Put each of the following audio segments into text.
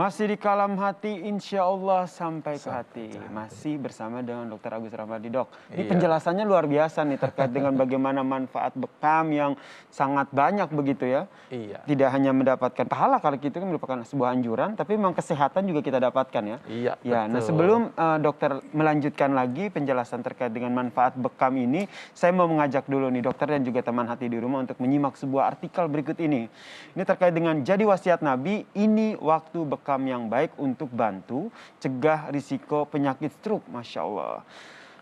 Masih di Kalam Hati, insya Allah sampai ke hati. Masih bersama dengan Dr. Agus Ramadi, Dok. Ini penjelasannya luar biasa nih terkait dengan bagaimana manfaat bekam yang sangat banyak begitu ya. Iya. Tidak hanya mendapatkan pahala, kalau itu kan merupakan sebuah anjuran, tapi memang kesehatan juga kita dapatkan ya. Iya, ya. betul. Nah sebelum dokter melanjutkan lagi penjelasan terkait dengan manfaat bekam ini, saya mau mengajak dulu nih dokter dan juga teman hati di rumah untuk menyimak sebuah artikel berikut ini. Ini terkait dengan jadi wasiat Nabi, ini waktu bekam yang baik untuk bantu cegah risiko penyakit stroke. Masya Allah.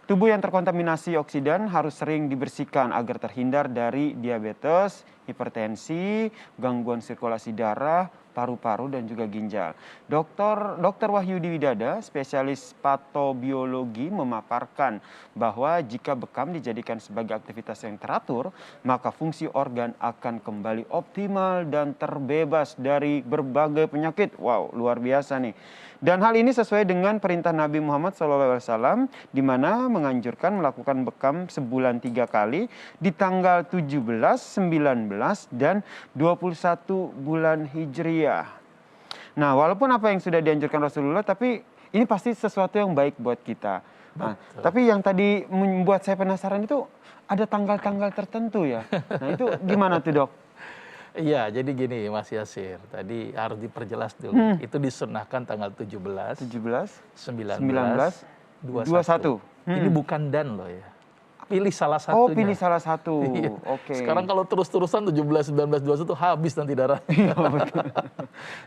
Tubuh yang terkontaminasi oksidan harus sering dibersihkan agar terhindar dari diabetes, hipertensi, gangguan sirkulasi darah, paru-paru dan juga ginjal. Dr. Wahyudi Widada, spesialis patobiologi, memaparkan bahwa jika bekam dijadikan sebagai aktivitas yang teratur, maka fungsi organ akan kembali optimal dan terbebas dari berbagai penyakit. Wow, luar biasa nih. Dan hal ini sesuai dengan perintah Nabi Muhammad SAW, di mana menganjurkan melakukan bekam sebulan 3 kali di tanggal 17, 19, dan 21 bulan Hijriah. Nah, walaupun apa yang sudah dianjurkan Rasulullah, tapi ini pasti sesuatu yang baik buat kita. Nah, tapi yang tadi membuat saya penasaran itu ada tanggal-tanggal tertentu ya. Nah, itu gimana tuh, Dok? Iya, jadi gini Mas Yasir, tadi harus diperjelas dulu. Itu disunahkan tanggal 17, 19, 21. Ini bukan dan loh ya. Pilih salah satunya. Oh, pilih salah satu. Iya. Oke. Sekarang kalau terus-terusan 17, 19, 21 habis nanti darah.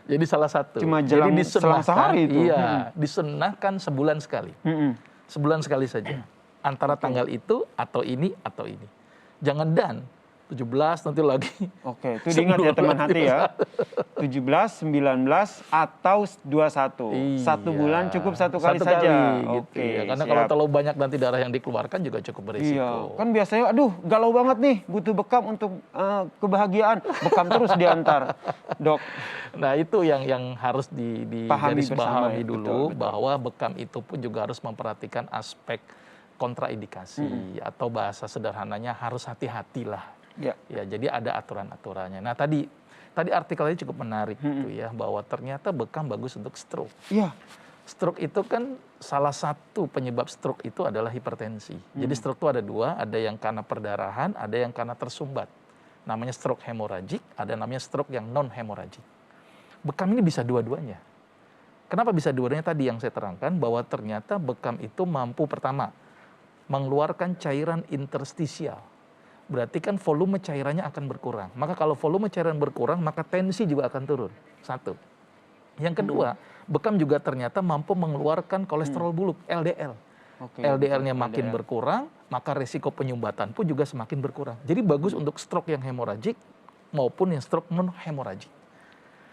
Jadi salah satu. Cuma jelang selang sehari itu. Iya, disunahkan sebulan sekali. Sebulan sekali saja. Antara tanggal itu atau ini atau ini. Jangan dan 17 nanti lagi. Oke, itu diingat ya teman hati ya. 17, 19 atau 21. Iya. Satu bulan cukup satu kali saja. Gitu Oke, ya. Karena siap. kalau terlalu banyak nanti darah yang dikeluarkan juga cukup berisiko. Iya, kan biasanya aduh galau banget nih, butuh bekam untuk kebahagiaan. Bekam terus diantar, Dok. Nah, itu yang harus digarisbawahi dulu, betul. bahwa bekam itu pun juga harus memperhatikan aspek kontraindikasi atau bahasa sederhananya harus hati-hatilah. Ya. Ya, jadi ada aturan-aturannya. Nah, tadi artikelnya cukup menarik gitu ya, bahwa ternyata bekam bagus untuk stroke. Iya. Stroke itu kan salah satu penyebab stroke itu adalah hipertensi. Jadi stroke itu ada dua, ada yang karena perdarahan, ada yang karena tersumbat. Namanya stroke hemoragik, ada namanya stroke yang non hemoragik. Bekam ini bisa dua-duanya. Kenapa bisa dua-duanya? Tadi yang saya terangkan bahwa ternyata bekam itu mampu pertama mengeluarkan cairan interstisial. Berarti kan volume cairannya akan berkurang. Maka kalau volume cairan berkurang, maka tensi juga akan turun. Satu. Yang kedua, bekam juga ternyata mampu mengeluarkan kolesterol buruk, LDL. LDL-nya makin berkurang, maka resiko penyumbatan pun juga semakin berkurang. Jadi bagus untuk stroke yang hemoragik maupun yang stroke non hemoragik.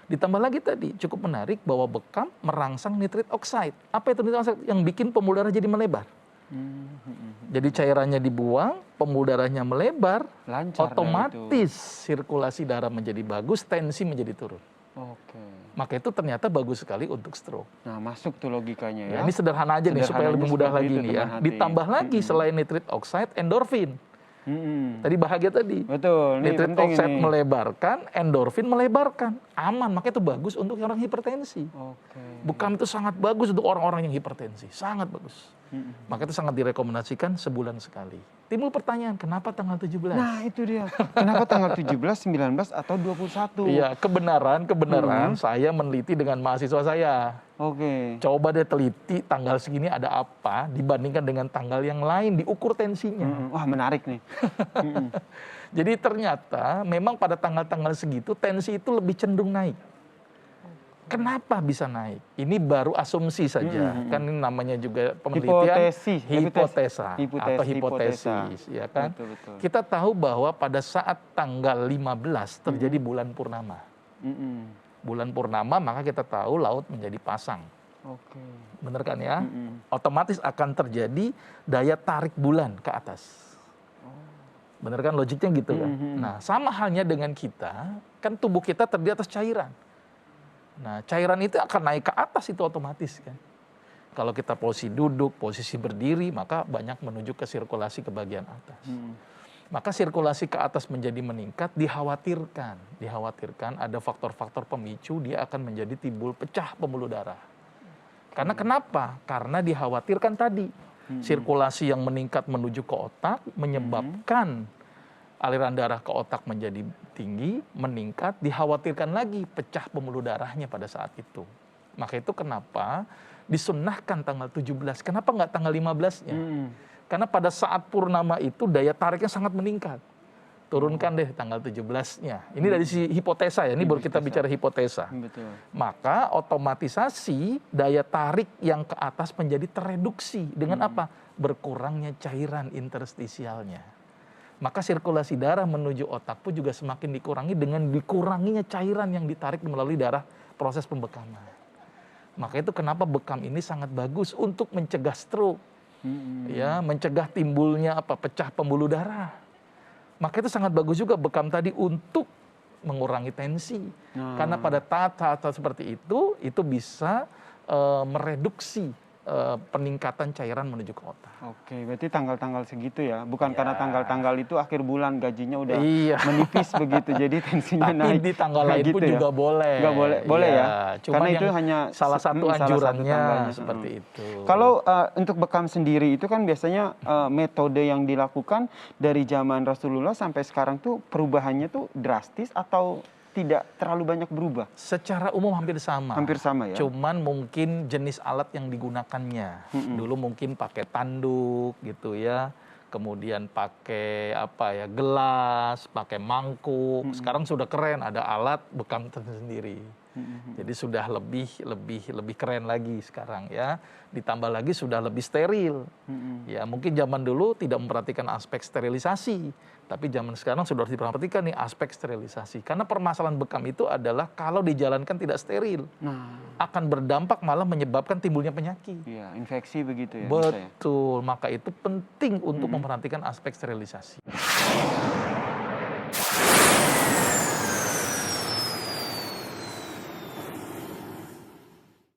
Ditambah lagi tadi, cukup menarik bahwa bekam merangsang nitrit oxide. Apa itu nitrit oxide? Yang bikin pembuluh darah jadi melebar. Jadi cairannya dibuang, pembuluh darahnya melebar, lancar, otomatis sirkulasi darah menjadi bagus, tensi menjadi turun. Oke. Maka itu ternyata bagus sekali untuk stroke. Nah, masuk tuh logikanya ya. Ini sederhana aja nih supaya lebih mudah lagi nih ya. Ditambah lagi selain nitrit oxide, endorfin. Tadi bahagia tadi. Betul. Nitrit oxide melebarkan, endorfin melebarkan. Aman, makanya itu bagus untuk orang hipertensi. Oke. Bekam itu sangat bagus untuk orang-orang yang hipertensi. Sangat bagus. Maka itu sangat direkomendasikan sebulan sekali. Timbul pertanyaan, kenapa tanggal 17? Nah, itu dia. Kenapa tanggal 17, 19, atau 21? Iya, kebenaran saya meneliti dengan mahasiswa saya. Oke. Coba deh teliti tanggal segini ada apa dibandingkan dengan tanggal yang lain, diukur tensinya. Wah, menarik nih. Jadi ternyata memang pada tanggal-tanggal segitu tensi itu lebih cenderung naik. Kenapa bisa naik? Ini baru asumsi saja. Kan ini namanya juga penelitian hipotesa atau hipotesis, ya kan? Betul. Kita tahu bahwa pada saat tanggal 15 terjadi bulan purnama. Bulan purnama, maka kita tahu laut menjadi pasang. Oke. Bener kan ya? Otomatis akan terjadi daya tarik bulan ke atas. Bener kan logiknya gitu kan? Nah, sama halnya dengan kita, kan tubuh kita terdiri atas cairan. Nah, cairan itu akan naik ke atas itu otomatis kan. Kalau kita posisi duduk, posisi berdiri, maka banyak menuju ke sirkulasi ke bagian atas. Maka sirkulasi ke atas menjadi meningkat, dikhawatirkan ada faktor-faktor pemicu dia akan menjadi timbul pecah pembuluh darah. Karena kenapa? Karena dikhawatirkan tadi sirkulasi yang meningkat menuju ke otak menyebabkan aliran darah ke otak menjadi tinggi, meningkat, dikhawatirkan lagi pecah pembuluh darahnya pada saat itu. Maka itu kenapa disunnahkan tanggal 17, kenapa nggak tanggal 15-nya? Karena pada saat purnama itu daya tariknya sangat meningkat. Turunkan deh tanggal 17-nya. Ini dari si hipotesa ya, ini baru kita bicara hipotesa. Betul. Maka otomatisasi daya tarik yang ke atas menjadi tereduksi. Dengan apa? Berkurangnya cairan interstisialnya. Maka sirkulasi darah menuju otak pun juga semakin dikurangi dengan dikuranginya cairan yang ditarik melalui darah proses pembekaman. Maka itu kenapa bekam ini sangat bagus untuk mencegah stroke. Ya, mencegah timbulnya pecah pembuluh darah. Maka itu sangat bagus juga bekam tadi untuk mengurangi tensi. Karena pada saat seperti itu bisa mereduksi peningkatan cairan menuju ke otak. Oke, berarti tanggal-tanggal segitu ya, bukan Ya. karena tanggal-tanggal itu akhir bulan gajinya udah Iya. menipis begitu, jadi tensinya Tapi naik. di tanggal Nggak lain gitu pun ya? juga boleh. Nggak boleh Iya. ya? Cuman Karena itu yang hanya salah satu salah satu anjurannya tanggalnya. seperti itu. Kalau untuk bekam sendiri itu kan biasanya metode yang dilakukan dari zaman Rasulullah sampai sekarang tuh perubahannya tuh drastis atau tidak terlalu banyak berubah? Secara umum hampir sama. Hampir sama ya? Cuman mungkin jenis alat yang digunakannya. Dulu mungkin pakai tanduk gitu ya. Kemudian pakai gelas, pakai mangkuk. Sekarang sudah keren, ada alat bekam tersendiri. Jadi sudah lebih keren lagi sekarang ya. Ditambah lagi sudah lebih steril. Ya mungkin zaman dulu tidak memperhatikan aspek sterilisasi, tapi zaman sekarang sudah harus diperhatikan nih aspek sterilisasi. Karena permasalahan bekam itu adalah kalau dijalankan tidak steril, akan berdampak malah menyebabkan timbulnya penyakit. Iya, infeksi begitu ya. Betul, maka itu penting untuk memperhatikan aspek sterilisasi.